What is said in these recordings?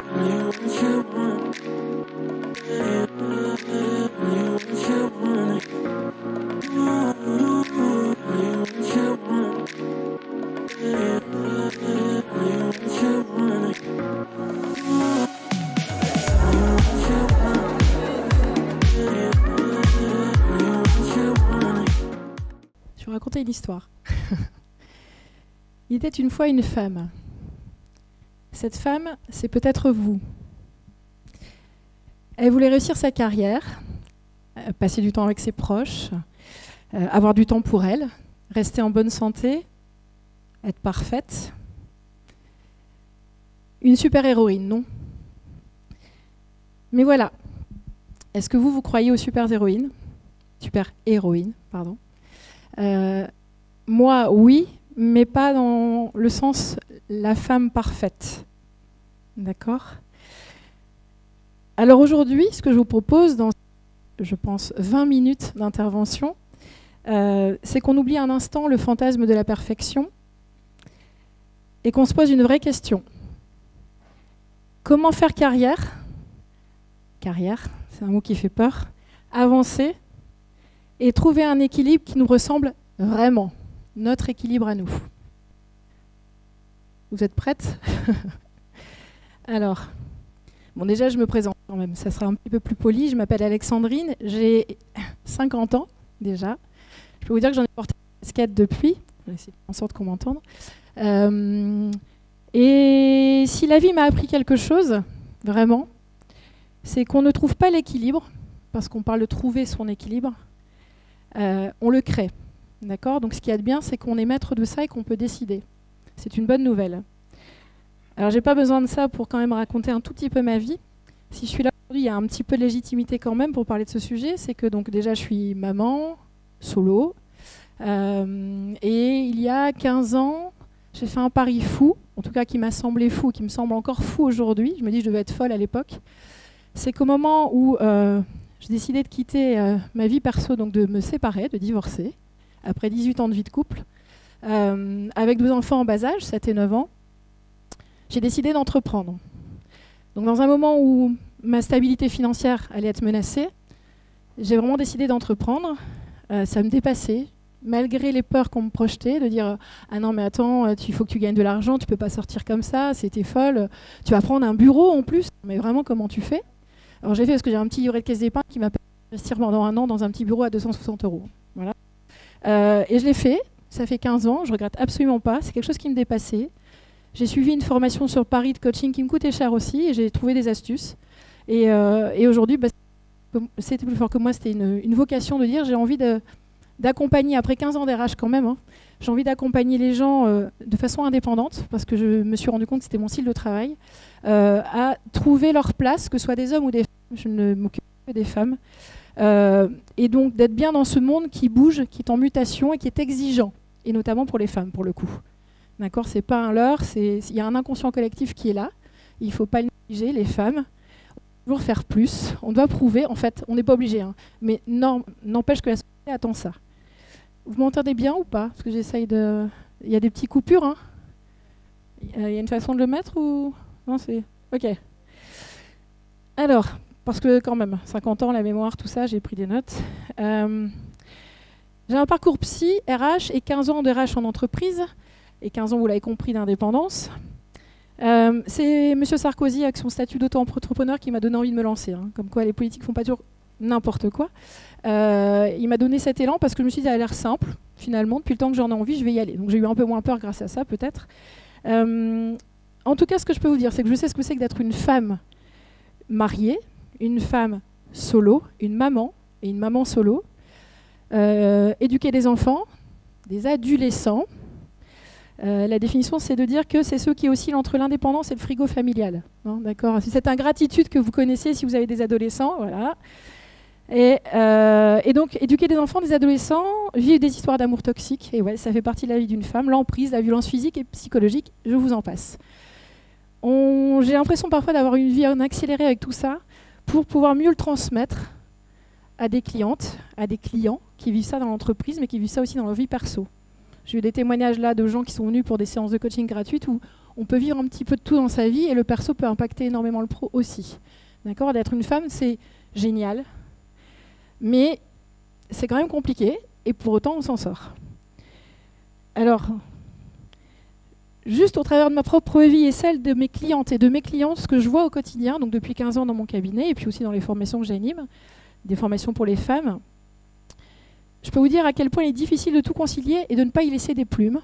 Je vais raconter une histoire. Il était une fois une femme. Cette femme, c'est peut-être vous. Elle voulait réussir sa carrière, passer du temps avec ses proches, avoir du temps pour elle, rester en bonne santé, être parfaite. Une super-héroïne, non? Mais voilà. Est-ce que vous croyez aux super-héroïnes? Super-héroïnes, pardon. Moi, oui, mais pas dans le sens la femme parfaite. D'accord? Alors aujourd'hui, ce que je vous propose dans, je pense, 20 minutes d'intervention, c'est qu'on oublie un instant le fantasme de la perfection et qu'on se pose une vraie question. Comment faire carrière? Carrière, c'est un mot qui fait peur. Avancer et trouver un équilibre qui nous ressemble vraiment, notre équilibre à nous. Vous êtes prêtes? Alors, bon, déjà, je me présente quand même, ça sera un petit peu plus poli. Je m'appelle Alexandrine, j'ai 50 ans déjà. Je peux vous dire que j'en ai porté une casquette depuis. Je vais essayer de faire en sorte qu'on m'entende. Et si la vie m'a appris quelque chose, vraiment, c'est qu'on ne trouve pas l'équilibre, parce qu'on parle de trouver son équilibre, on le crée. D'accord? Donc ce qu'il y a de bien, c'est qu'on est maître de ça et qu'on peut décider. C'est une bonne nouvelle. Alors j'ai pas besoin de ça pour quand même raconter un tout petit peu ma vie. Si je suis là aujourd'hui, il y a un petit peu de légitimité quand même pour parler de ce sujet. C'est que donc déjà je suis maman, solo. Et il y a 15 ans, j'ai fait un pari fou, en tout cas qui m'a semblé fou, qui me semble encore fou aujourd'hui. Je me dis que je devais être folle à l'époque. C'est qu'au moment où j'ai décidé de quitter ma vie perso, donc de me séparer, de divorcer, après 18 ans de vie de couple, avec 2 enfants en bas âge, 7 et 9 ans, j'ai décidé d'entreprendre. Donc dans un moment où ma stabilité financière allait être menacée, j'ai vraiment décidé d'entreprendre. Ça me dépassait, malgré les peurs qu'on me projetait, de dire « Ah non mais attends, il faut que tu gagnes de l'argent, tu peux pas sortir comme ça, c'était folle, tu vas prendre un bureau en plus, mais vraiment comment tu fais ?» Alors j'ai fait parce que j'ai un petit livret de caisse d'épargne qui m'a permis d'investir pendant un an dans un petit bureau à 260 €. Voilà. Et je l'ai fait, ça fait 15 ans, je regrette absolument pas, c'est quelque chose qui me dépassait. J'ai suivi une formation sur Paris de coaching qui me coûtait cher aussi et j'ai trouvé des astuces. Et aujourd'hui, c'était plus fort que moi, c'était une vocation de dire j'ai envie d'accompagner, après 15 ans d'RH quand même, hein, j'ai envie d'accompagner les gens de façon indépendante, parce que je me suis rendu compte que c'était mon style de travail, à trouver leur place, que ce soit des hommes ou des femmes, je ne m'occupe que des femmes, et donc d'être bien dans ce monde qui bouge, qui est en mutation et qui est exigeant, et notamment pour les femmes, pour le coup. D'accord, c'est pas un leurre, il y a un inconscient collectif qui est là, il ne faut pas le négliger, les femmes. On doit toujours faire plus, on doit prouver, en fait, on n'est pas obligé, hein, mais n'empêche que la société attend ça. Vous m'entendez bien ou pas? Parce que j'essaye de... Il y a des petites coupures, hein? Il y a une façon de le mettre ou... Non, c'est... Ok. Alors, parce que quand même, 50 ans, la mémoire, tout ça, j'ai pris des notes. J'ai un parcours psy, RH, et 15 ans de RH en entreprise, et 15 ans, vous l'avez compris, d'indépendance. C'est M. Sarkozy, avec son statut d'auto-entrepreneur, qui m'a donné envie de me lancer. Hein. Comme quoi, les politiques font pas toujours n'importe quoi. Il m'a donné cet élan parce que je me suis dit, ça a l'air simple, finalement. Depuis le temps que j'en ai envie, je vais y aller. Donc j'ai eu un peu moins peur grâce à ça, peut-être. En tout cas, ce que je peux vous dire, c'est que je sais ce que c'est que d'être une femme mariée, une femme solo, une maman et une maman solo, éduquer des enfants, des adolescents. La définition, c'est de dire que c'est ceux qui oscillent entre l'indépendance et le frigo familial. Hein, d'accord ? C'est cette ingratitude que vous connaissez si vous avez des adolescents. Voilà. Et donc, éduquer des enfants, des adolescents, vivre des histoires d'amour toxiques, et ouais, ça fait partie de la vie d'une femme, l'emprise, la violence physique et psychologique, je vous en passe. J'ai l'impression parfois d'avoir une vie en accéléré avec tout ça pour pouvoir mieux le transmettre à des clientes, à des clients qui vivent ça dans l'entreprise, mais qui vivent ça aussi dans leur vie perso. J'ai eu des témoignages là de gens qui sont venus pour des séances de coaching gratuites où on peut vivre un petit peu de tout dans sa vie et le perso peut impacter énormément le pro aussi. D'accord ? D'être une femme, c'est génial, mais c'est quand même compliqué et pour autant, on s'en sort. Alors, juste au travers de ma propre vie et celle de mes clientes et de mes clients, ce que je vois au quotidien, donc depuis 15 ans dans mon cabinet et puis aussi dans les formations que j'anime, des formations pour les femmes, je peux vous dire à quel point il est difficile de tout concilier et de ne pas y laisser des plumes.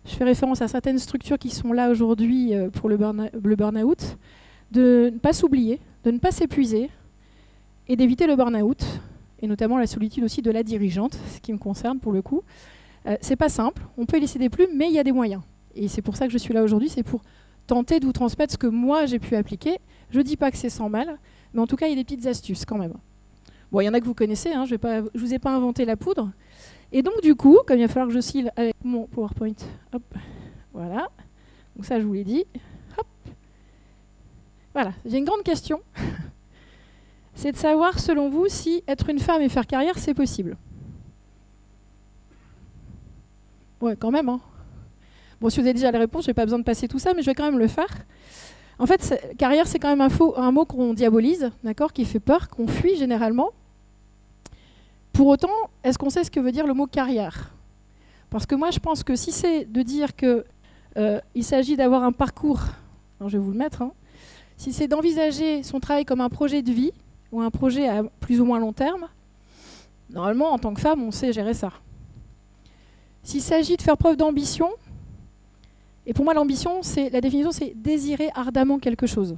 Je fais référence à certaines structures qui sont là aujourd'hui pour le burn-out, de ne pas s'oublier, de ne pas s'épuiser et d'éviter le burn-out, et notamment la solitude aussi de la dirigeante, ce qui me concerne pour le coup. C'est pas simple, on peut y laisser des plumes, mais il y a des moyens. Et c'est pour ça que je suis là aujourd'hui, c'est pour tenter de vous transmettre ce que moi j'ai pu appliquer. Je ne dis pas que c'est sans mal, mais en tout cas il y a des petites astuces quand même. Bon, il y en a que vous connaissez, hein, je ne vous ai pas inventé la poudre. Et donc du coup, comme il va falloir que je cille avec mon PowerPoint, hop, voilà, donc ça je vous l'ai dit, hop, voilà, j'ai une grande question, c'est de savoir selon vous si être une femme et faire carrière c'est possible. Ouais, quand même, hein. Bon, si vous avez déjà les réponses, je n'ai pas besoin de passer tout ça, mais je vais quand même le faire. En fait, carrière, c'est quand même un mot qu'on diabolise, d'accord, qui fait peur, qu'on fuit généralement. Pour autant, est-ce qu'on sait ce que veut dire le mot carrière? Parce que moi, je pense que si c'est de dire qu'il s'agit d'avoir un parcours, alors je vais vous le mettre, hein, si c'est d'envisager son travail comme un projet de vie, ou un projet à plus ou moins long terme, normalement, en tant que femme, on sait gérer ça. S'il s'agit de faire preuve d'ambition, et pour moi, l'ambition, la définition, c'est désirer ardemment quelque chose.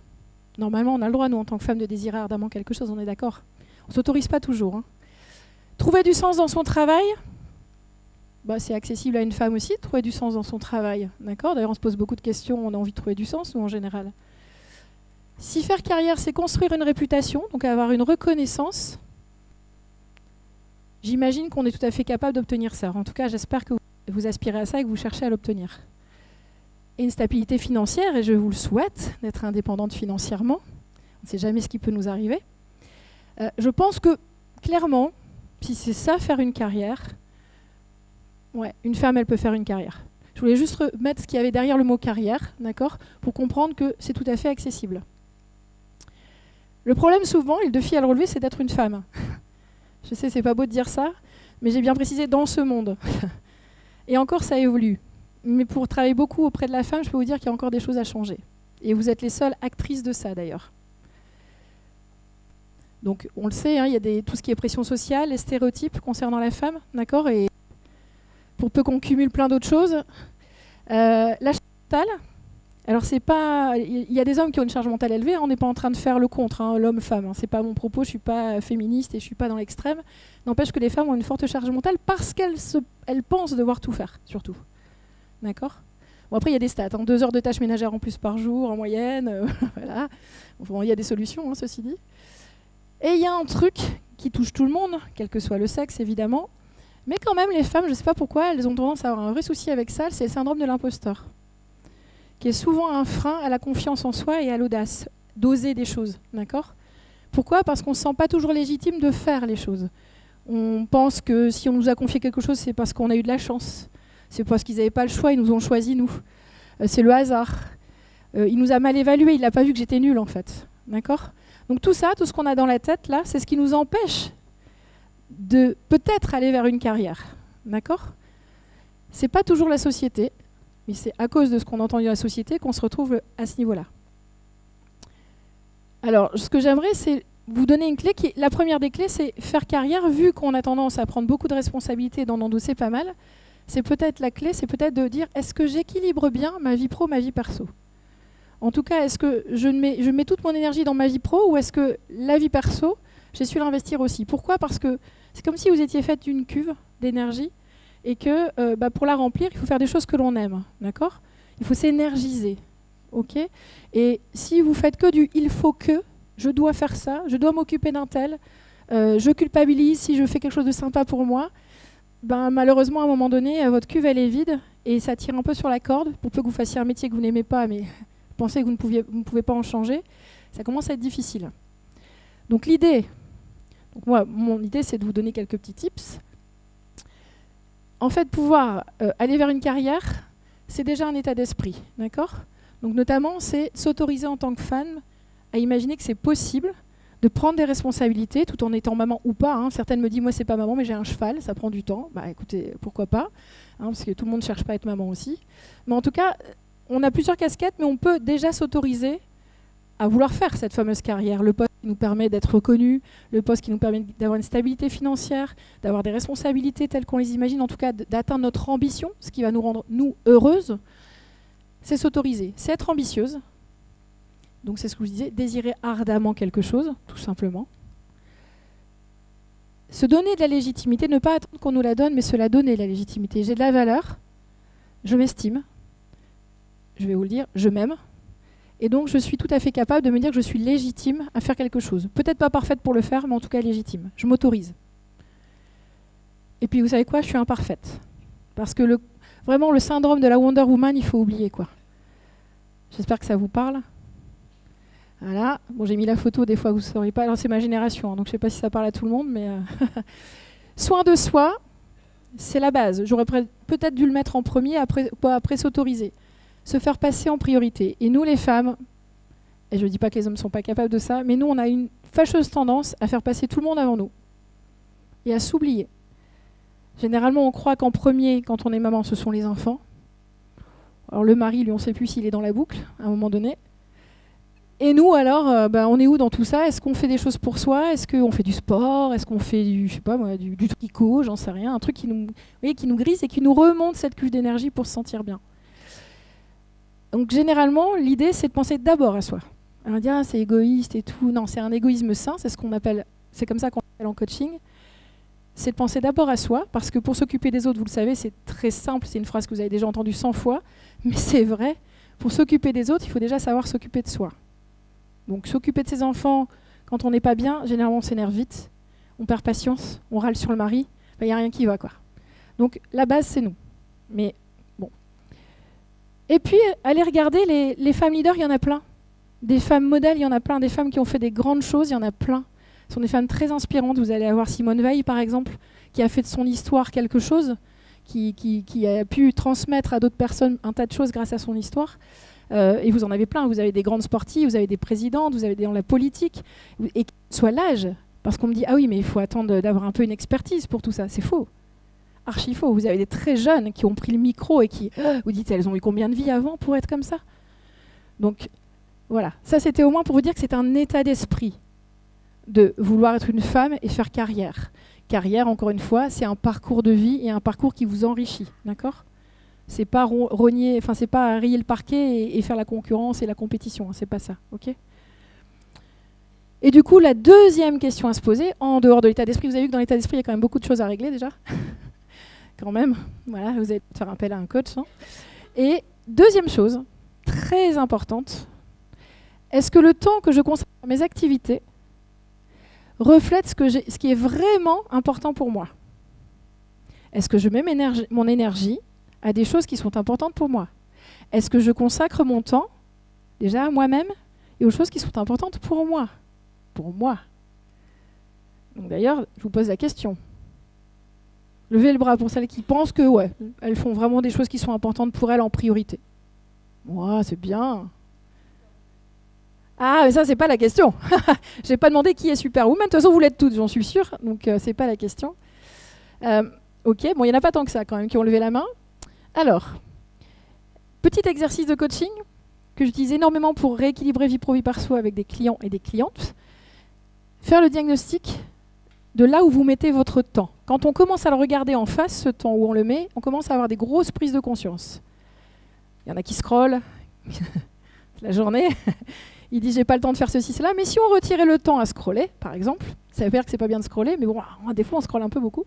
Normalement, on a le droit, nous, en tant que femme, de désirer ardemment quelque chose, on est d'accord. On ne s'autorise pas toujours. Hein. Trouver du sens dans son travail, bah, c'est accessible à une femme aussi, de trouver du sens dans son travail. D'accord ? D'ailleurs, on se pose beaucoup de questions, on a envie de trouver du sens, nous, en général. Si faire carrière, c'est construire une réputation, donc avoir une reconnaissance, j'imagine qu'on est tout à fait capable d'obtenir ça. En tout cas, j'espère que vous aspirez à ça et que vous cherchez à l'obtenir. Et une stabilité financière, et je vous le souhaite, d'être indépendante financièrement. On ne sait jamais ce qui peut nous arriver. Je pense que, clairement, si c'est ça, faire une carrière, ouais, une femme, elle peut faire une carrière. Je voulais juste mettre ce qu'il y avait derrière le mot carrière, d'accord, pour comprendre que c'est tout à fait accessible. Le problème, souvent, et le défi à le relever, c'est d'être une femme. Je sais, c'est pas beau de dire ça, mais j'ai bien précisé dans ce monde. Et encore, ça évolue. Mais pour travailler beaucoup auprès de la femme, je peux vous dire qu'il y a encore des choses à changer. Et vous êtes les seules actrices de ça, d'ailleurs. Donc, on le sait, hein, il y a tout ce qui est pression sociale, les stéréotypes concernant la femme, d'accord ? Et pour peu qu'on cumule plein d'autres choses. La charge mentale, alors c'est pas... Il y a des hommes qui ont une charge mentale élevée, hein, on n'est pas en train de faire le contre, hein, l'homme-femme. Hein, c'est pas mon propos, je ne suis pas féministe et je ne suis pas dans l'extrême. N'empêche que les femmes ont une forte charge mentale parce qu'elles pensent devoir tout faire, surtout. D'accord ? Bon, après, il y a des stats, hein, 2 heures de tâches ménagères en plus par jour, en moyenne. Voilà. Bon, il y a des solutions, hein, ceci dit. Et il y a un truc qui touche tout le monde, quel que soit le sexe, évidemment. Mais quand même, les femmes, je ne sais pas pourquoi, elles ont tendance à avoir un vrai souci avec ça, c'est le syndrome de l'imposteur, qui est souvent un frein à la confiance en soi et à l'audace, d'oser des choses. D'accord ? Pourquoi ? Parce qu'on ne se sent pas toujours légitime de faire les choses. On pense que si on nous a confié quelque chose, c'est parce qu'on a eu de la chance. C'est parce qu'ils n'avaient pas le choix, ils nous ont choisi, nous. C'est le hasard. Il nous a mal évalué, il n'a pas vu que j'étais nulle, en fait. D'accord ? Donc tout ça, tout ce qu'on a dans la tête, là, c'est ce qui nous empêche de peut-être aller vers une carrière. D'accord ? C'est pas toujours la société, mais c'est à cause de ce qu'on entend dans la société qu'on se retrouve à ce niveau-là. Alors, ce que j'aimerais, c'est vous donner une clé. La première des clés, c'est faire carrière, vu qu'on a tendance à prendre beaucoup de responsabilités et d'en endosser pas mal. C'est peut-être la clé, c'est peut-être de dire, est-ce que j'équilibre bien ma vie pro, ma vie perso ? En tout cas, est-ce que je mets toute mon énergie dans ma vie pro ou est-ce que la vie perso, j'ai su l'investir aussi ? Pourquoi ? Parce que c'est comme si vous étiez faite d'une cuve d'énergie et que pour la remplir, il faut faire des choses que l'on aime. D'accord ? Il faut s'énergiser. Ok ? Et si vous faites que du « il faut que », je dois faire ça, je dois m'occuper d'un tel, je culpabilise si je fais quelque chose de sympa pour moi, malheureusement, à un moment donné, votre cuve, elle est vide et ça tire un peu sur la corde. Pour peu que vous fassiez un métier que vous n'aimez pas, mais pensez que vous ne pouvez pas en changer, ça commence à être difficile. Donc l'idée, mon idée, c'est de vous donner quelques petits tips. En fait, pouvoir aller vers une carrière, c'est déjà un état d'esprit, d'accord? Donc notamment, c'est s'autoriser en tant que femme à imaginer que c'est possible de prendre des responsabilités tout en étant maman ou pas. Certaines me disent, moi c'est pas maman mais j'ai un cheval, ça prend du temps. Bah écoutez, pourquoi pas, parce que tout le monde ne cherche pas à être maman aussi. Mais en tout cas, on a plusieurs casquettes, mais on peut déjà s'autoriser à vouloir faire cette fameuse carrière. Le poste qui nous permet d'être reconnu, le poste qui nous permet d'avoir une stabilité financière, d'avoir des responsabilités telles qu'on les imagine, en tout cas d'atteindre notre ambition, ce qui va nous rendre, nous, heureuses, c'est s'autoriser, c'est être ambitieuse. Donc c'est ce que je vous disais, désirer ardemment quelque chose, tout simplement. Se donner de la légitimité, ne pas attendre qu'on nous la donne, mais se la donner, la légitimité. J'ai de la valeur, je m'estime, je vais vous le dire, je m'aime, et donc je suis tout à fait capable de me dire que je suis légitime à faire quelque chose. Peut-être pas parfaite pour le faire, mais en tout cas légitime. Je m'autorise. Et puis vous savez quoi, je suis imparfaite. Parce que vraiment le syndrome de la Wonder Woman, il faut oublier quoi. J'espère que ça vous parle. Voilà, bon, j'ai mis la photo, des fois vous ne saurez pas, alors c'est ma génération, donc je ne sais pas si ça parle à tout le monde, mais soin de soi, c'est la base. J'aurais peut-être dû le mettre en premier, après s'autoriser, se faire passer en priorité. Et nous les femmes, et je ne dis pas que les hommes ne sont pas capables de ça, mais nous on a une fâcheuse tendance à faire passer tout le monde avant nous et à s'oublier. Généralement on croit qu'en premier, quand on est maman, ce sont les enfants. Alors le mari, lui on ne sait plus s'il est dans la boucle à un moment donné. Et nous, alors, on est où dans tout ça? Est-ce qu'on fait des choses pour soi? Est-ce qu'on fait du sport? Est-ce qu'on fait du tricot? J'en sais rien. Un truc qui nous grise et qui nous remonte cette couche d'énergie pour se sentir bien. Donc, généralement, l'idée, c'est de penser d'abord à soi. On va dire, c'est égoïste et tout. Non, c'est un égoïsme sain. C'est comme ça qu'on appelle en coaching. C'est de penser d'abord à soi, parce que pour s'occuper des autres, vous le savez, c'est très simple. C'est une phrase que vous avez déjà entendue 100 fois, mais c'est vrai. Pour s'occuper des autres, il faut déjà savoir s'occuper de soi. Donc s'occuper de ses enfants, quand on n'est pas bien, généralement on s'énerve vite, on perd patience, on râle sur le mari, il n'y a rien qui va quoi. Donc la base c'est nous. Mais bon. Et puis allez regarder les femmes leaders, il y en a plein. Des femmes modèles, il y en a plein. Des femmes qui ont fait des grandes choses, il y en a plein. Ce sont des femmes très inspirantes. Vous allez avoir Simone Veil par exemple, qui a fait de son histoire quelque chose, qui a pu transmettre à d'autres personnes un tas de choses grâce à son histoire. Et vous en avez plein, vous avez des grandes sportives, vous avez des présidentes, vous avez dans la politique, et soit l'âge, parce qu'on me dit, ah oui, mais il faut attendre d'avoir un peu une expertise pour tout ça, c'est faux, archi faux. Vous avez des très jeunes qui ont pris le micro et qui, vous dites, elles ont eu combien de vies avant pour être comme ça? Donc voilà, ça c'était au moins pour vous dire que c'est un état d'esprit de vouloir être une femme et faire carrière. Carrière, encore une fois, c'est un parcours de vie et un parcours qui vous enrichit, d'accord? C'est pas c'est pas rayer le parquet et faire la concurrence et la compétition, c'est pas ça, ok? Et du coup, la deuxième question à se poser, en dehors de l'état d'esprit, vous avez vu que dans l'état d'esprit, il y a quand même beaucoup de choses à régler déjà. Quand même, voilà, vous allez faire appel à un coach. Et deuxième chose, très importante, est-ce que le temps que je consacre à mes activités reflète ce qui est vraiment important pour moi? Est-ce que je mets mon énergie à des choses qui sont importantes pour moi? Est-ce que je consacre mon temps déjà à moi-même et aux choses qui sont importantes pour moi? Pour moi. Donc d'ailleurs, je vous pose la question. Levez le bras pour celles qui pensent que ouais, elles font vraiment des choses qui sont importantes pour elles en priorité. Moi, c'est bien. Ah, mais ça, c'est pas la question. J'ai pas demandé qui est Superwoman. De toute façon, vous l'êtes toutes, j'en suis sûre. Donc, c'est pas la question. Ok, bon, il n'y en a pas tant que ça quand même qui ont levé la main. Alors, petit exercice de coaching que j'utilise énormément pour rééquilibrer vie pro, vie perso avec des clients et des clientes. Faire le diagnostic de là où vous mettez votre temps. Quand on commence à le regarder en face, ce temps où on le met, on commence à avoir des grosses prises de conscience. Il y en a qui scrollent la journée. Il dit j'ai pas le temps de faire ceci, cela. Mais si on retirait le temps à scroller, par exemple, ça veut dire que c'est pas bien de scroller, mais bon, des fois on scrolle un peu beaucoup.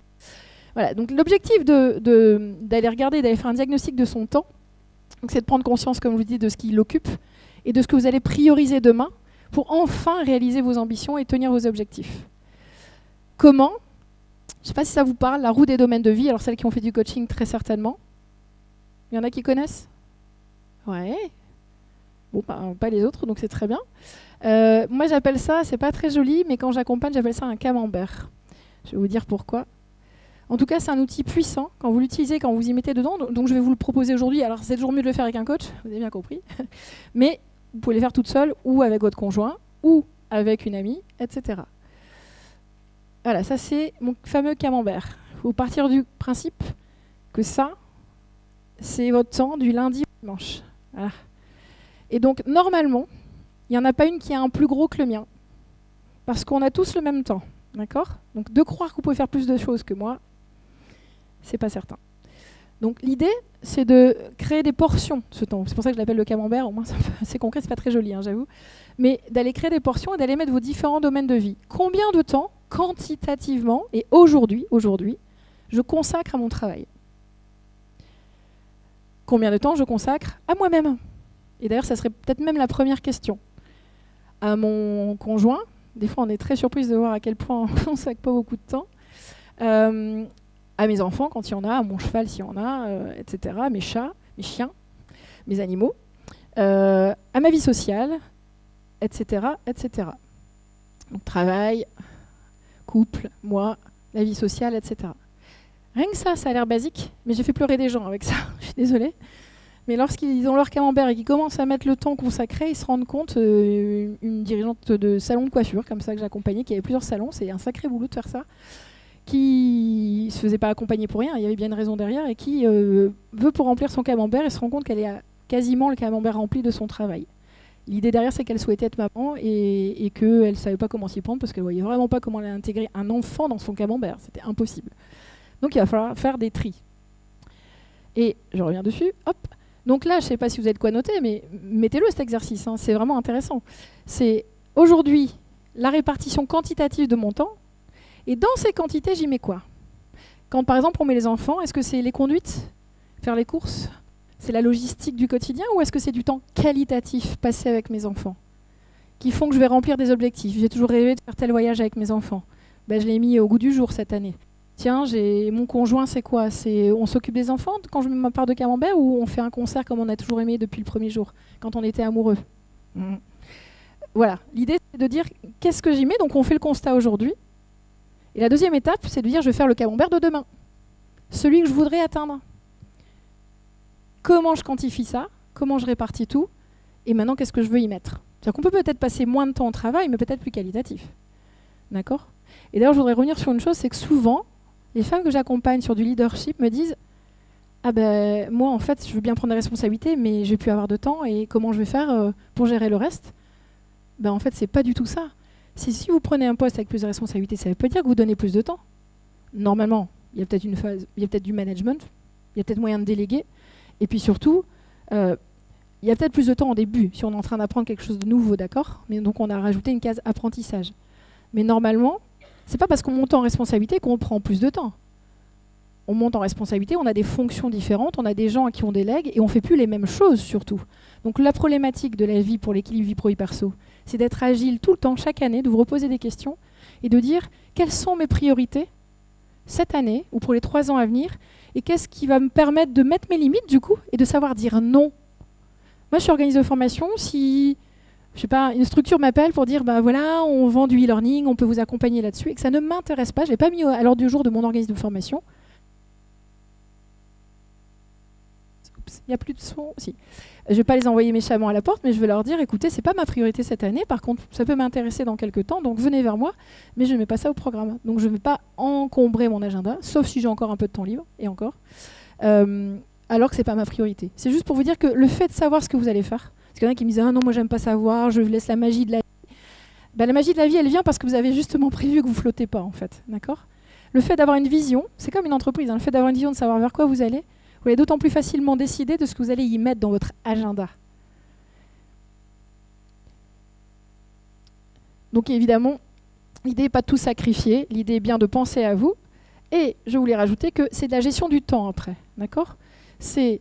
Voilà, donc l'objectif d'aller regarder, d'aller faire un diagnostic de son temps, c'est de prendre conscience, comme je vous dis, de ce qui l'occupe et de ce que vous allez prioriser demain pour enfin réaliser vos ambitions et tenir vos objectifs. Comment? Je ne sais pas si ça vous parle, la roue des domaines de vie. Alors celles qui ont fait du coaching, très certainement. Il y en a qui connaissent? Ouais. Bon, pas les autres, donc c'est très bien. Moi j'appelle ça, c'est pas très joli, mais quand j'accompagne, j'appelle ça un camembert. Je vais vous dire pourquoi. En tout cas, c'est un outil puissant quand vous l'utilisez, quand vous y mettez dedans. Donc je vais vous le proposer aujourd'hui. Alors c'est toujours mieux de le faire avec un coach, vous avez bien compris. Mais vous pouvez le faire toute seule ou avec votre conjoint ou avec une amie, etc. Voilà, ça c'est mon fameux camembert. Il faut partir du principe que ça, c'est votre temps du lundi au dimanche. Voilà. Et donc normalement, il n'y en a pas une qui a un plus gros que le mien. Parce qu'on a tous le même temps. D'accord? Donc de croire que vous pouvez faire plus de choses que moi, c'est pas certain. Donc l'idée, c'est de créer des portions de ce temps. C'est pour ça que je l'appelle le camembert, au moins c'est concret, c'est pas très joli, hein, j'avoue. Mais d'aller créer des portions et d'aller mettre vos différents domaines de vie. Combien de temps, quantitativement, et aujourd'hui, je consacre à mon travail? Combien de temps je consacre à moi-même? Et d'ailleurs, ça serait peut-être même la première question. À mon conjoint, des fois on est très surprise de voir à quel point on ne consacre pas beaucoup de temps. À mes enfants, quand il y en a, à mon cheval, s'il y en a, etc., mes chats, mes chiens, mes animaux, à ma vie sociale, etc., etc. Donc travail, couple, moi, la vie sociale, etc. Rien que ça a l'air basique, mais j'ai fait pleurer des gens avec ça, je suis désolée. Mais lorsqu'ils ont leur camembert et qu'ils commencent à mettre le temps consacré, ils se rendent compte, une dirigeante de salon de coiffure, comme ça que j'accompagnais, qui avait plusieurs salons, c'est un sacré boulot de faire ça, qui se faisait pas accompagner pour rien, il y avait bien une raison derrière, et qui veut pour remplir son camembert et se rend compte qu'elle est quasiment le camembert rempli de son travail. L'idée derrière, c'est qu'elle souhaitait être maman et qu'elle ne savait pas comment s'y prendre parce qu'elle ne voyait vraiment pas comment elle allait intégrer un enfant dans son camembert. C'était impossible. Donc il va falloir faire des tris. Et je reviens dessus, hop. Donc là, je ne sais pas si vous avez de quoi noter, mais mettez-le cet exercice, hein, c'est vraiment intéressant. C'est aujourd'hui la répartition quantitative de mon temps, et dans ces quantités, j'y mets quoi? Quand par exemple on met les enfants, est-ce que c'est les conduites, faire les courses, c'est la logistique du quotidien, ou est-ce que c'est du temps qualitatif passé avec mes enfants qui font que je vais remplir des objectifs? J'ai toujours rêvé de faire tel voyage avec mes enfants. Ben, je l'ai mis au goût du jour cette année. Tiens, mon conjoint, c'est quoi? On s'occupe des enfants quand je mets ma part de camembert, ou on fait un concert comme on a toujours aimé depuis le premier jour, quand on était amoureux? Voilà, l'idée c'est de dire qu'est-ce que j'y mets, donc on fait le constat aujourd'hui. Et la deuxième étape, c'est de dire je vais faire le camembert de demain, celui que je voudrais atteindre. Comment je quantifie ça? Comment je répartis tout? Et maintenant, qu'est-ce que je veux y mettre? C'est-à-dire qu'on peut peut-être passer moins de temps au travail, mais peut-être plus qualitatif. D'accord? Et d'ailleurs, je voudrais revenir sur une chose, c'est que souvent, les femmes que j'accompagne sur du leadership me disent « Ah ben, moi, en fait, je veux bien prendre des responsabilités, mais je vais plus avoir de temps, et comment je vais faire pour gérer le reste ?» Ben, en fait, c'est pas du tout ça. Si vous prenez un poste avec plus de responsabilités, ça veut pas dire que vous donnez plus de temps. Normalement, il y a peut-être une phase, il y a peut-être du management, il y a peut-être moyen de déléguer, et puis surtout, il y a peut-être plus de temps au début, si on est en train d'apprendre quelque chose de nouveau, d'accord? Mais donc on a rajouté une case apprentissage. Mais normalement, c'est pas parce qu'on monte en responsabilité qu'on prend plus de temps. On monte en responsabilité, on a des fonctions différentes, on a des gens à qui on délègue, et on fait plus les mêmes choses surtout. Donc la problématique de la vie pour l'équilibre vie pro et perso, c'est d'être agile tout le temps, chaque année, de vous reposer des questions et de dire quelles sont mes priorités cette année ou pour les 3 ans à venir, et qu'est-ce qui va me permettre de mettre mes limites du coup et de savoir dire non. Moi, je suis organise de formation. Si je sais pas, une structure m'appelle pour dire bah voilà, on vend du e-learning, on peut vous accompagner là-dessus, et que ça ne m'intéresse pas, je l'ai pas mis à l'ordre du jour de mon organisme de formation. Il n'y a plus de son. Si. Je ne vais pas les envoyer méchamment à la porte, mais je vais leur dire écoutez, ce n'est pas ma priorité cette année, par contre, ça peut m'intéresser dans quelques temps, donc venez vers moi, mais je ne mets pas ça au programme. Donc je ne vais pas encombrer mon agenda, sauf si j'ai encore un peu de temps libre, et encore, alors que ce n'est pas ma priorité. C'est juste pour vous dire que le fait de savoir ce que vous allez faire, parce qu'il y en a qui me disent ah non, moi j'aime pas savoir, je laisse la magie de la vie. Ben, la magie de la vie, elle vient parce que vous avez justement prévu que vous ne flottez pas, en fait. D'accord ? Le fait d'avoir une vision, c'est comme une entreprise, hein, le fait d'avoir une vision, de savoir vers quoi vous allez, vous allez d'autant plus facilement décider de ce que vous allez y mettre dans votre agenda. Donc évidemment, l'idée n'est pas de tout sacrifier, l'idée est bien de penser à vous. Et je voulais rajouter que c'est de la gestion du temps après. D'accord ? C'est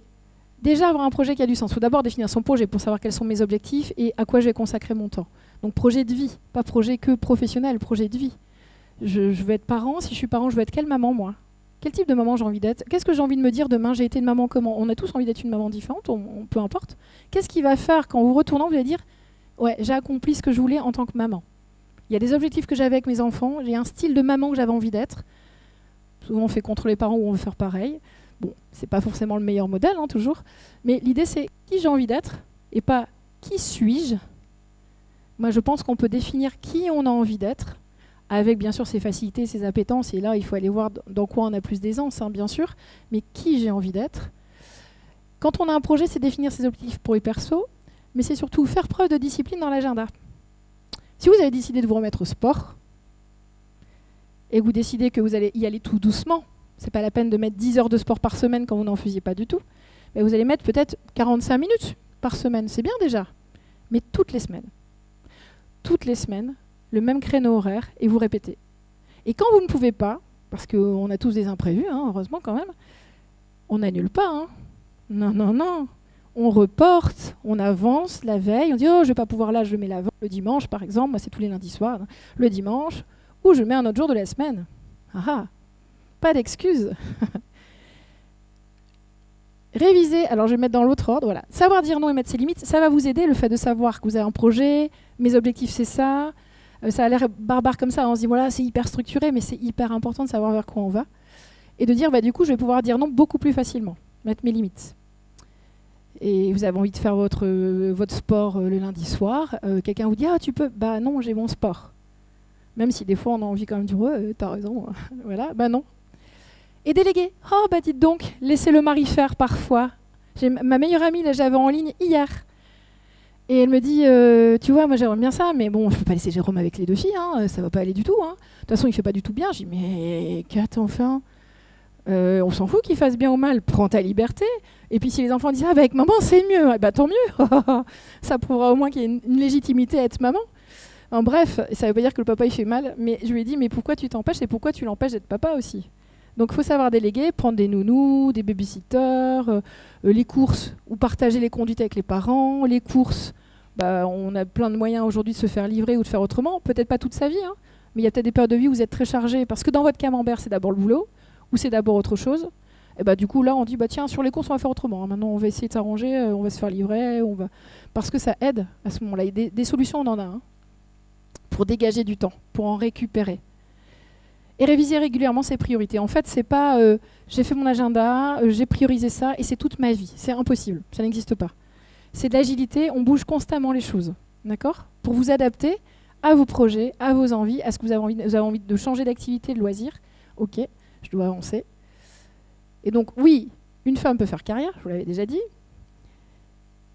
déjà avoir un projet qui a du sens. Il faut d'abord définir son projet pour savoir quels sont mes objectifs et à quoi je vais consacrer mon temps. Donc projet de vie, pas projet que professionnel, projet de vie. Je veux être parent, si je suis parent, je veux être quelle maman moi ? Quel type de maman j'ai envie d'être? Qu'est-ce que j'ai envie de me dire demain? J'ai été une maman comment? On a tous envie d'être une maman différente, peu importe. Qu'est-ce qui va faire quand vous retournant, vous allez dire ouais, j'ai accompli ce que je voulais en tant que maman. Il y a des objectifs que j'avais avec mes enfants, j'ai un style de maman que j'avais envie d'être. Souvent, on fait contre les parents ou on veut faire pareil. Bon, c'est pas forcément le meilleur modèle, hein, toujours. Mais l'idée, c'est qui j'ai envie d'être et pas qui suis-je. Moi, je pense qu'on peut définir qui on a envie d'être, avec bien sûr ses facilités, ses appétences. Et là, il faut aller voir dans quoi on a plus d'aisance, hein, bien sûr. Mais qui j'ai envie d'être. Quand on a un projet, c'est définir ses objectifs pro et perso, mais c'est surtout faire preuve de discipline dans l'agenda. Si vous avez décidé de vous remettre au sport, et que vous décidez que vous allez y aller tout doucement, c'est pas la peine de mettre 10 heures de sport par semaine quand vous n'en faisiez pas du tout, mais vous allez mettre peut-être 45 minutes par semaine, c'est bien déjà, mais toutes les semaines, le même créneau horaire, et vous répétez. Et quand vous ne pouvez pas, parce qu'on a tous des imprévus, hein, heureusement quand même, on n'annule pas, hein. Non. On reporte, on avance la veille, on dit « Oh, je ne vais pas pouvoir là, je le mets le dimanche, par exemple. » Moi, c'est tous les lundis soirs. Hein. Le dimanche, ou je mets un autre jour de la semaine. Ah, pas d'excuses. Réviser, alors je vais mettre dans l'autre ordre. Voilà. Savoir dire non et mettre ses limites, ça va vous aider, le fait de savoir que vous avez un projet, mes objectifs, c'est ça. Ça a l'air barbare comme ça. On se dit « Voilà, c'est hyper structuré, mais c'est hyper important de savoir vers quoi on va. » Et de dire « Du coup, je vais pouvoir dire non beaucoup plus facilement. » Mettre mes limites. Et vous avez envie de faire votre sport le lundi soir, quelqu'un vous dit « Ah, tu peux ?» Bah non, j'ai mon sport. Même si des fois, on a envie quand même de dire « Ouais, t'as raison. » Voilà, bah non. Et déléguer. « Oh, bah dites donc, laissez le mari faire parfois. » J'ai ma meilleure amie, là, j'avais en ligne hier. Et elle me dit « Tu vois, moi j'aimerais bien ça, mais bon, je peux pas laisser Jérôme avec les 2 filles, hein, ça va pas aller du tout. Hein. De toute façon, il fait pas du tout bien. » J'ai dit « Mais Kat, enfin on s'en fout qu'il fasse bien ou mal, prends ta liberté. » Et puis si les enfants disent « Ah, bah avec maman, c'est mieux. » Bah tant mieux. Ça prouvera au moins qu'il y a une légitimité à être maman. En bref, ça veut pas dire que le papa il fait mal, mais je lui ai dit « Mais pourquoi tu t'empêches et pourquoi tu l'empêches d'être papa aussi ?» Donc il faut savoir déléguer, prendre des nounous, des babysitters, les courses, ou partager les conduites avec les parents. Les courses, bah, on a plein de moyens aujourd'hui de se faire livrer ou de faire autrement. Peut-être pas toute sa vie, hein, mais il y a peut-être des périodes de vie où vous êtes très chargé, parce que dans votre camembert, c'est d'abord le boulot, ou c'est d'abord autre chose. Et bah, du coup, là, on dit, bah, tiens, sur les courses, on va faire autrement. Hein. Maintenant, on va essayer de s'arranger, on va se faire livrer. Parce que ça aide à ce moment-là. Des solutions, on en a. Hein, pour dégager du temps, pour en récupérer. Et réviser régulièrement ses priorités. En fait, c'est pas j'ai fait mon agenda, j'ai priorisé ça, et c'est toute ma vie. C'est impossible, ça n'existe pas. C'est de l'agilité, on bouge constamment les choses. D'accord ? Pour vous adapter à vos projets, à vos envies, à ce que vous avez envie. Vous avez envie de changer d'activité, de loisir. Ok, je dois avancer. Et donc, oui, une femme peut faire carrière, je vous l'avais déjà dit.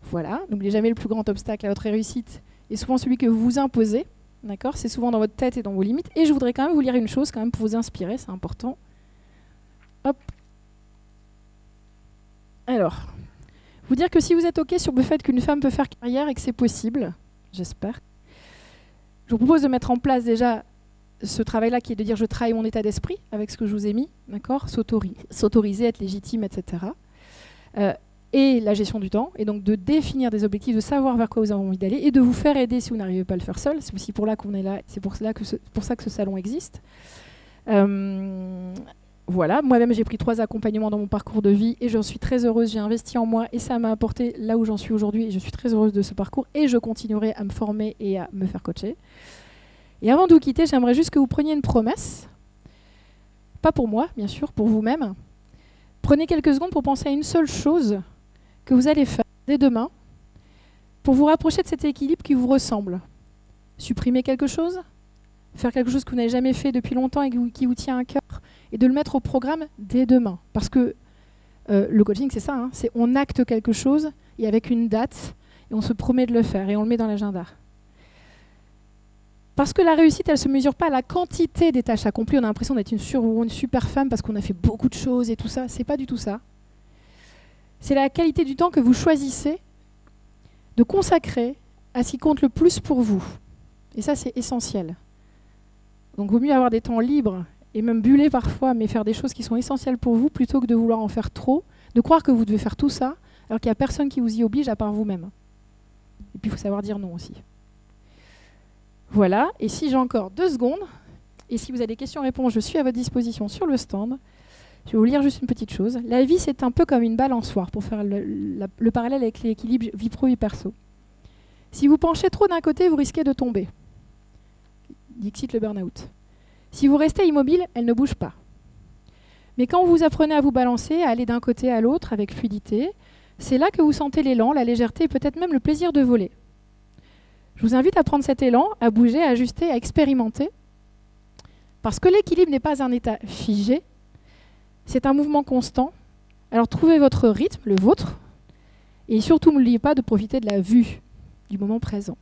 Voilà, n'oubliez jamais le plus grand obstacle à votre réussite est souvent celui que vous vous imposez. D'accord ? C'est souvent dans votre tête et dans vos limites. Et je voudrais quand même vous lire une chose, quand même, pour vous inspirer, c'est important. Hop. Alors, vous dire que si vous êtes OK sur le fait qu'une femme peut faire carrière et que c'est possible, j'espère, je vous propose de mettre en place déjà ce travail-là qui est de dire je travaille mon état d'esprit avec ce que je vous ai mis, d'accord ? S'autoriser, être légitime, etc. Et la gestion du temps, et donc de définir des objectifs, de savoir vers quoi vous avez envie d'aller, et de vous faire aider si vous n'arrivez pas à le faire seul. C'est aussi pour là qu'on est là, c'est pour ça que ce salon existe. Voilà, moi-même j'ai pris 3 accompagnements dans mon parcours de vie, et j'en suis très heureuse, j'ai investi en moi, et ça m'a apporté là où j'en suis aujourd'hui, et je suis très heureuse de ce parcours, et je continuerai à me former et à me faire coacher. Et avant de vous quitter, j'aimerais juste que vous preniez une promesse, pas pour moi, bien sûr, pour vous-même. Prenez quelques secondes pour penser à une seule chose que vous allez faire dès demain pour vous rapprocher de cet équilibre qui vous ressemble. Supprimer quelque chose, faire quelque chose que vous n'avez jamais fait depuis longtemps et qui vous tient à cœur, et de le mettre au programme dès demain. Parce que le coaching, c'est ça, hein, c'est on acte quelque chose, et avec une date, et on se promet de le faire, et on le met dans l'agenda. Parce que la réussite, elle ne se mesure pas à la quantité des tâches accomplies. On a l'impression d'être une super femme parce qu'on a fait beaucoup de choses et tout ça. C'est pas du tout ça. C'est la qualité du temps que vous choisissez de consacrer à ce qui compte le plus pour vous. Et ça, c'est essentiel. Donc, il vaut mieux avoir des temps libres et même buller parfois, mais faire des choses qui sont essentielles pour vous plutôt que de vouloir en faire trop, de croire que vous devez faire tout ça alors qu'il n'y a personne qui vous y oblige à part vous-même. Et puis, il faut savoir dire non aussi. Voilà, et si j'ai encore 2 secondes, et si vous avez des questions-réponses, je suis à votre disposition sur le stand. Je vais vous lire juste une petite chose. La vie, c'est un peu comme une balançoire, pour faire le parallèle avec l'équilibre vie pro, vie perso. Si vous penchez trop d'un côté, vous risquez de tomber. Dixit le burn-out. Si vous restez immobile, elle ne bouge pas. Mais quand vous apprenez à vous balancer, à aller d'un côté à l'autre avec fluidité, c'est là que vous sentez l'élan, la légèreté et peut-être même le plaisir de voler. Je vous invite à prendre cet élan, à bouger, à ajuster, à expérimenter. Parce que l'équilibre n'est pas un état figé, c'est un mouvement constant. Alors trouvez votre rythme, le vôtre, et surtout n'oubliez pas de profiter de la vue, du moment présent.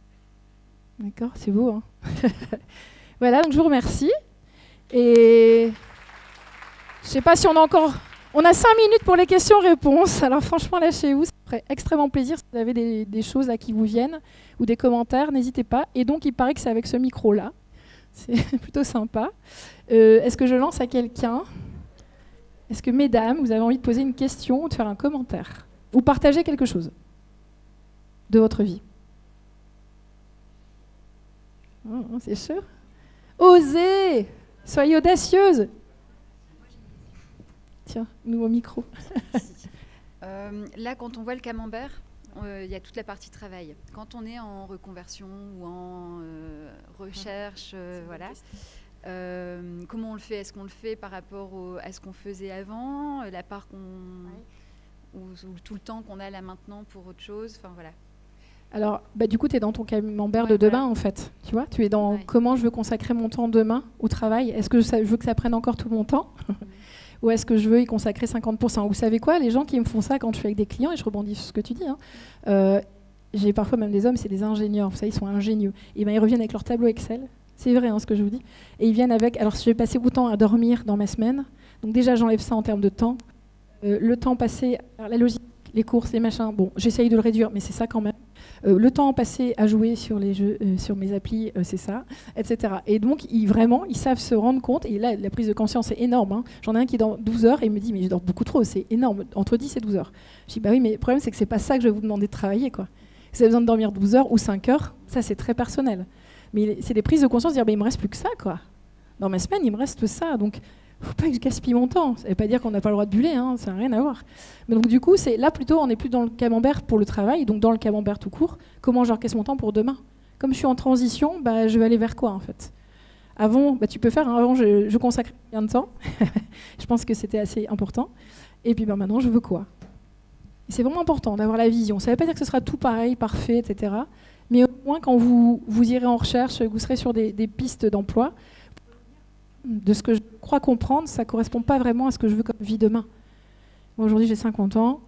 D'accord? C'est beau, hein? Voilà, donc je vous remercie. Et je ne sais pas si on a encore... On a 5 minutes pour les questions-réponses. Alors franchement, lâchez-vous, ça ferait extrêmement plaisir si vous avez des choses là qui vous viennent ou des commentaires, n'hésitez pas. Et donc, il paraît que c'est avec ce micro-là. C'est plutôt sympa. Est-ce que je lance à quelqu'un? Est-ce que, mesdames, vous avez envie de poser une question ou de faire un commentaire? Ou partager quelque chose de votre vie? Oh, c'est sûr. Osez! Soyez audacieuse! Tiens, nouveau micro. Là, quand on voit le camembert, il y a toute la partie travail. Quand on est en reconversion ou en recherche, voilà. Comment on le fait? Est-ce qu'on le fait par rapport à ce qu'on faisait avant, la part ou tout le temps qu'on a là maintenant pour autre chose? Enfin voilà. Alors, du coup, tu es dans ton camembert de demain, en fait. Tu vois, tu es dans comment je veux consacrer mon temps demain au travail. Est-ce que je veux que ça prenne encore tout mon temps? Ou est-ce que je veux y consacrer 50%? Vous savez quoi? Les gens qui me font ça quand je suis avec des clients, et je rebondis sur ce que tu dis, hein, j'ai parfois même des hommes, c'est des ingénieurs. Vous savez, ils sont ingénieux. Et ils reviennent avec leur tableau Excel. C'est vrai, hein, ce que je vous dis. Et ils viennent avec... Alors, si je vais passer beaucoup de temps à dormir dans ma semaine, donc déjà, j'enlève ça en termes de temps. Le temps passé... Alors, la logique, les courses, les machins, bon, j'essaye de le réduire, mais c'est ça quand même. Le temps passé à jouer sur les jeux, sur mes applis, c'est ça, etc. Et donc, ils savent se rendre compte, et là, la prise de conscience est énorme. Hein. J'en ai un qui dort 12 heures et il me dit, mais je dors beaucoup trop, c'est énorme, entre 10 et 12 heures. Je dis, bah oui, mais le problème, c'est que c'est pas ça que je vais vous demander de travailler, quoi. Si vous avez besoin de dormir 12 heures ou 5 heures, ça, c'est très personnel. Mais c'est des prises de conscience, dire, bah, il me reste plus que ça, quoi. Dans ma semaine, il me reste ça, donc... Faut pas que je gaspille mon temps. Ça ne veut pas dire qu'on n'a pas le droit de buller, hein, ça n'a rien à voir. Mais donc du coup, c'est là plutôt, on n'est plus dans le camembert pour le travail, donc dans le camembert tout court. Comment j'orchestre mon temps pour demain? Comme je suis en transition, je vais aller vers quoi en fait? Avant, tu peux faire. Hein, avant, je consacrais bien de temps. Je pense que c'était assez important. Et puis maintenant, je veux quoi? Et c'est vraiment important d'avoir la vision. Ça ne veut pas dire que ce sera tout pareil, parfait, etc. Mais au moins, quand vous irez en recherche, vous serez sur des pistes d'emploi. De ce que je crois comprendre, ça ne correspond pas vraiment à ce que je veux comme vie demain. Moi, aujourd'hui, j'ai 50 ans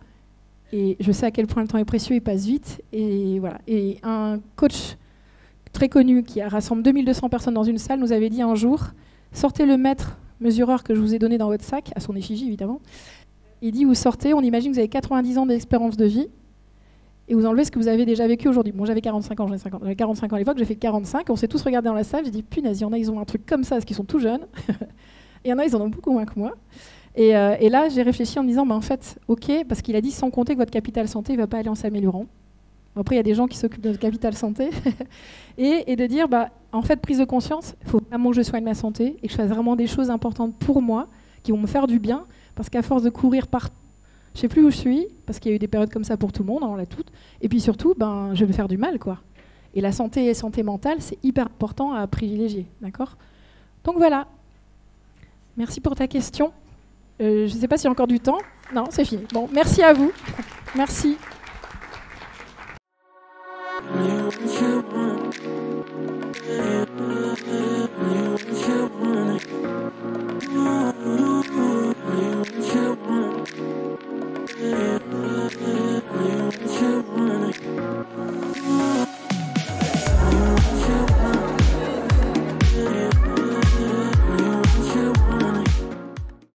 et je sais à quel point le temps est précieux, il passe vite. Et voilà. Et un coach très connu qui a rassemblé 2200 personnes dans une salle nous avait dit un jour, sortez le mètre mesureur que je vous ai donné dans votre sac, à son effigie évidemment. Il dit, vous sortez, on imagine que vous avez 90 ans d'expérience de vie et vous enlevez ce que vous avez déjà vécu aujourd'hui. Bon, j'avais 45 ans, j'avais 45 ans à l'époque, j'ai fait 45, on s'est tous regardés dans la salle, j'ai dit, punaise, il y en a, ils ont un truc comme ça, parce qu'ils sont tout jeunes, et il y en a, ils en ont beaucoup moins que moi. Et là, j'ai réfléchi en me disant, en fait, ok, parce qu'il a dit, sans compter que votre capital santé ne va pas aller en s'améliorant. Après, il y a des gens qui s'occupent de notre capital santé. et de dire, en fait, prise de conscience, il faut vraiment que je soigne ma santé, et que je fasse vraiment des choses importantes pour moi, qui vont me faire du bien, parce qu'à force de courir partout, je sais plus où je suis, parce qu'il y a eu des périodes comme ça pour tout le monde, on l'a toutes. Et puis surtout, je vais me faire du mal, quoi. Et la santé mentale, c'est hyper important à privilégier, d'accord? Donc voilà. Merci pour ta question. Je ne sais pas s'il y a encore du temps. Non, c'est fini. Bon, merci à vous. Merci.